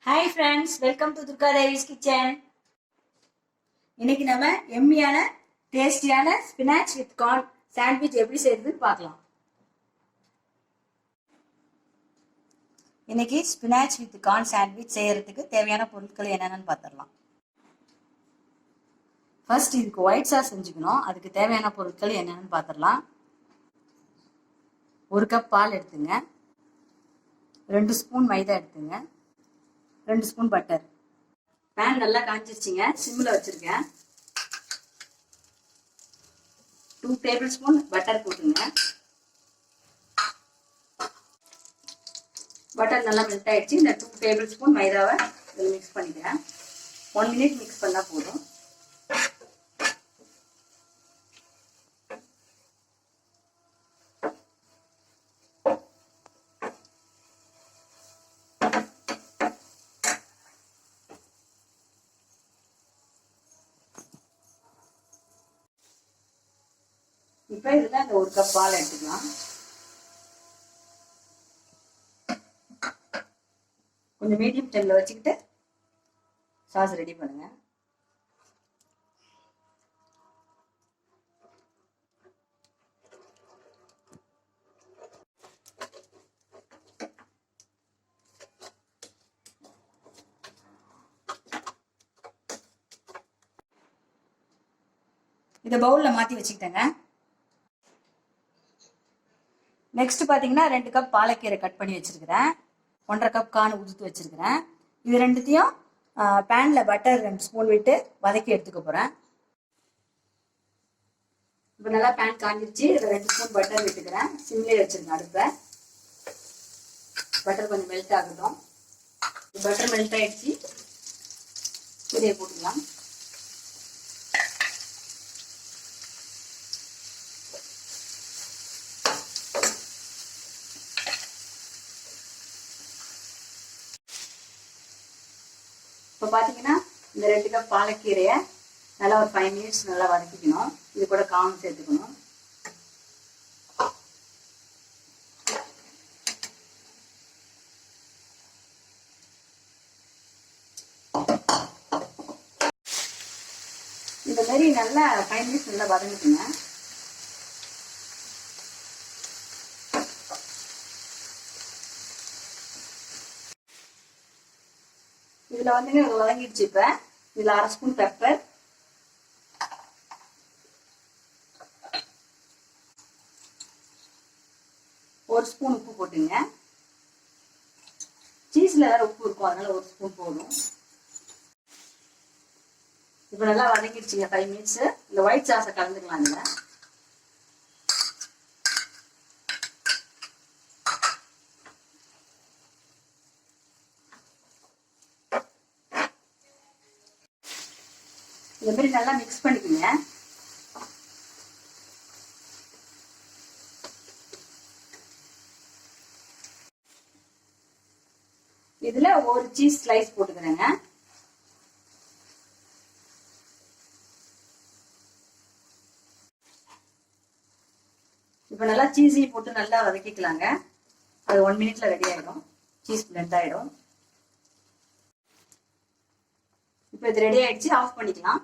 Hi friends, welcome to Durga Devi's kitchen. இன்னைக்கு நம்ம எம்மியான டேஸ்டியான ஸ்பினாச் வித் கார்ன் சாண்ட்விச் எப்படி செய்யறதுன்னு பார்க்கலாம். இன்னைக்கு ஸ்பினாச் வித் கார்ன் சாண்ட்விச் செய்யறதுக்கு தேவையான பொருட்கள் என்னென்னு பார்த்துடலாம். ஃபர்ஸ்ட் இதுக்கு ஒயிட் சாஸ் செஞ்சுக்கணும். அதுக்கு தேவையான பொருட்கள் என்னென்னு பார்த்துடலாம். 1 கப் பால் எடுத்துங்க, 2 ஸ்பூன் மைதா எடுத்துங்க, 2 ஸ்பூன் பட்டர். பேன் நல்லா காஞ்சிருச்சுங்க, சிம்மில் வச்சுருக்கேன். 2 டேபிள் ஸ்பூன் பட்டர் போட்டுங்க. பட்டர் நல்லா மெல்ட் ஆயிடுச்சு. இந்த 2 டேபிள் ஸ்பூன் மைதாவை இதில் மிக்ஸ் பண்ணிக்கிறேன். 1 மினிட் மிக்ஸ் பண்ணால் போதும். இப்போ இதில் அந்த 1 கப் பால் எடுத்துக்கலாம். கொஞ்சம் மீடியம் ஃப்ளேமில் வச்சுக்கிட்டு சாஸ் ரெடி பண்ணுங்க. இதை பவுலில் மாற்றி வச்சுக்கிட்டேங்க. நெக்ஸ்ட் பார்த்தீங்கன்னா 2 கப் பாலக்கீரை கட் பண்ணி வச்சிருக்கிறேன். 1.5 கப் கார்ன் உதுத்து வச்சிருக்கிறேன். இது ரெண்டுத்தையும் பேனில் பட்டர் 2 ஸ்பூன் விட்டு வதக்கி எடுத்துக்க போகிறேன். இப்போ நல்லா பேன் காஞ்சிருச்சு. இதில் 2 ஸ்பூன் பட்டர் விட்டுக்கிறேன். சிம்லேயே வச்சிருக்கேன் அடுப்பை. பட்டர் கொஞ்சம் மெல்ட் ஆகட்டும். பட்டர் மெல்ட் ஆயிடுச்சு. இதையை போட்டுக்கலாம். இப்போ பார்த்தீங்கன்னா இந்த 2 கப் பாலக்கீரையை நல்லா ஒரு 5 மினிட்ஸ் நல்லா வதக்கிக்கணும். இது கூட கார்ன் சேர்த்துக்கணும். இந்த மாதிரி நல்லா 5 மினிட்ஸ் நல்லா வதங்கிக்குங்க. இதில் வந்துங்க வதங்கிடுச்சு. இப்போ இதில் 1/2 ஸ்பூன் பெப்பர், 1 ஸ்பூன் உப்பு போட்டுங்க. சீஸில் வேறு உப்பு இருக்கும், அதனால 1 ஸ்பூன் போதும். இப்போ நல்லா வதங்கிடுச்சுங்க 5 மினிட்ஸு. இந்த ஒயிட் சாஸை கலந்துக்கலாம். இதில் இந்த மாதிரி நல்லா மிக்ஸ் பண்ணிக்கோங்க. இதுல ஒரு சீஸ் ஸ்லைஸ் போட்டுக்கிறேங்க. இப்ப நல்லா சீஸையும் போட்டு நல்லா வதக்கிக்கலாங்க. அது 1 மினிட்ல ரெடி ஆயிடும். சீஸ் பிளெண்ட் ஆயிடும். இப்போ இது ரெடி ஆயிடுச்சு. ஆஃப் பண்ணிக்கலாம்.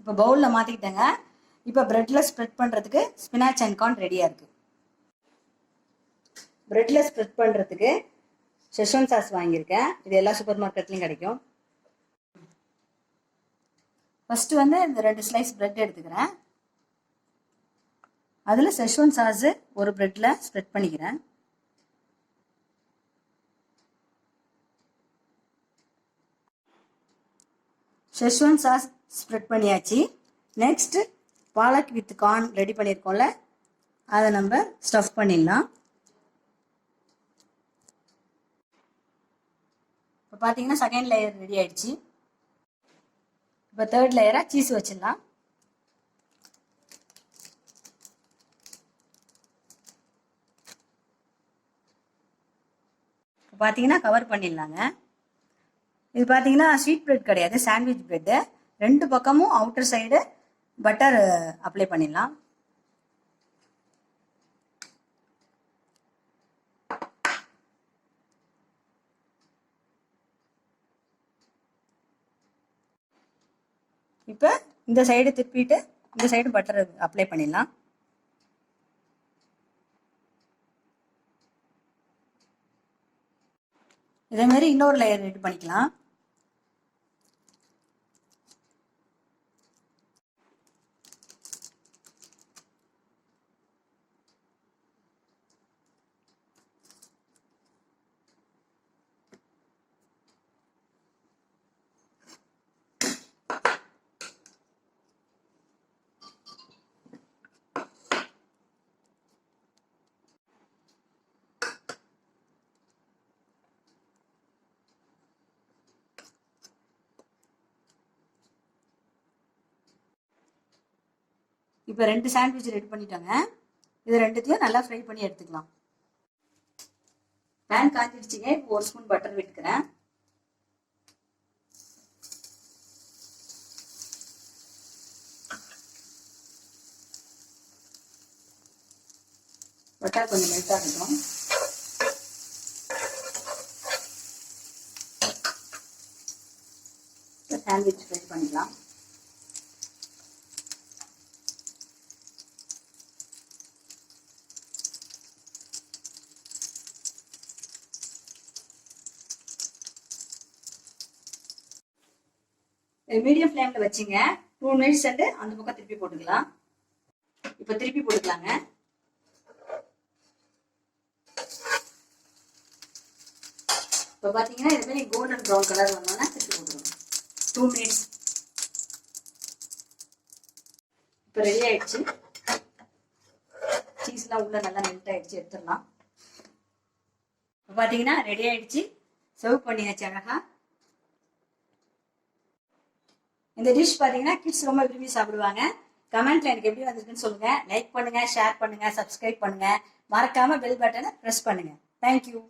இப்போ பவுலில் மாற்றிக்கிட்டேங்க. இப்போ ப்ரெட்டில் ஸ்ப்ரெட் பண்ணுறதுக்கு ஸ்பினாச் அண்ட் கார்ன் ரெடியாக இருக்குது. ப்ரெட்டில் ஸ்ப்ரெட் பண்ணுறதுக்கு ஷெஸ்வான் சாஸ் வாங்கியிருக்கேன். இது எல்லா சூப்பர் மார்க்கெட்லேயும் கிடைக்கும். ஃபஸ்ட்டு வந்து இந்த 2 ஸ்லைஸ் ப்ரெட் எடுத்துக்கிறேன். அதில் ஷெஸ்வான் சாஸு ஒரு ப்ரெட்டில் ஸ்ப்ரெட் பண்ணிக்கிறேன். ஷெஸ்வான் சாஸ் ஸ்ப்ரெட் பண்ணியாச்சு. Next palak with corn ready பண்ணியிருக்கோம்ல, அதை நம்ம ஸ்டஃப் பண்ணிடலாம். இப்போ பார்த்தீங்கன்னா செகண்ட் லேயர் ரெடி ஆயிடுச்சு. இப்போ தேர்ட் லேயராக சீஸ் வச்சிடலாம். இப்போ பார்த்தீங்கன்னா கவர் பண்ணிடலாங்க. இது பார்த்தீங்கன்னா ஸ்வீட் பிரெட் கிடையாது, சாண்ட்விச் பிரெட்டு. 2 பக்கமும் அவுட்டர் சைடு பட்டர் அப்ளை பண்ணிடலாம். இப்போ இந்த சைடு திருப்பிட்டு இந்த சைடு பட்டர் அப்ளை பண்ணிடலாம். இதே மாதிரி இன்னொரு லேயர் ரெடி பண்ணிக்கலாம். இப்போ 2 சாண்ட்விச் ரெடி பண்ணிட்டாங்க. இது ரெண்டுத்தையும் நல்லா ஃப்ரை பண்ணி எடுத்துக்கலாம். பேன் காய்ச்சிடுச்சுங்க. இப்போ 1 ஸ்பூன் பட்டர் விட்டுக்கிறேன். பட்டர் கொஞ்சம் மெல்ட் ஆகட்டும். சாண்ட்விச் ஃப்ரை பண்ணிக்கலாம். மீடியம் ஃப்ளேம்ல வச்சுங்க. 2 மினிட்ஸ் அந்த பக்கம் திருப்பி போட்டுக்கலாம். இப்போ திருப்பி போட்டுக்கலாங்க. இப்போ பார்த்தீங்கன்னா இது மாதிரி கோல்டன் ப்ரௌன் கலர் வந்தோன்னா திருப்பி போட்டுக்கணும். 2 மினிட்ஸ். இப்போ ரெடி ஆயிடுச்சு. சீஸ்லாம் உள்ள நல்லா மெல்ட் ஆயிடுச்சு. எடுத்துடலாம். இப்போ பார்த்தீங்கன்னா ரெடி ஆயிடுச்சு. சர்வ் பண்ணியாச்சு அழகா. இந்த டிஷ் பார்த்தீங்கன்னா கிட்ஸ் ரொம்ப விரும்பி சாப்பிடுவாங்க. கமெண்ட்ல எனக்கு எப்படி வந்திருக்குன்னு சொல்லுங்க. லைக் பண்ணுங்க, ஷேர் பண்ணுங்க, சப்ஸ்கிரைப் பண்ணுங்க. மறக்காம பெல் பட்டனை பிரஸ் பண்ணுங்க. தேங்க்யூ.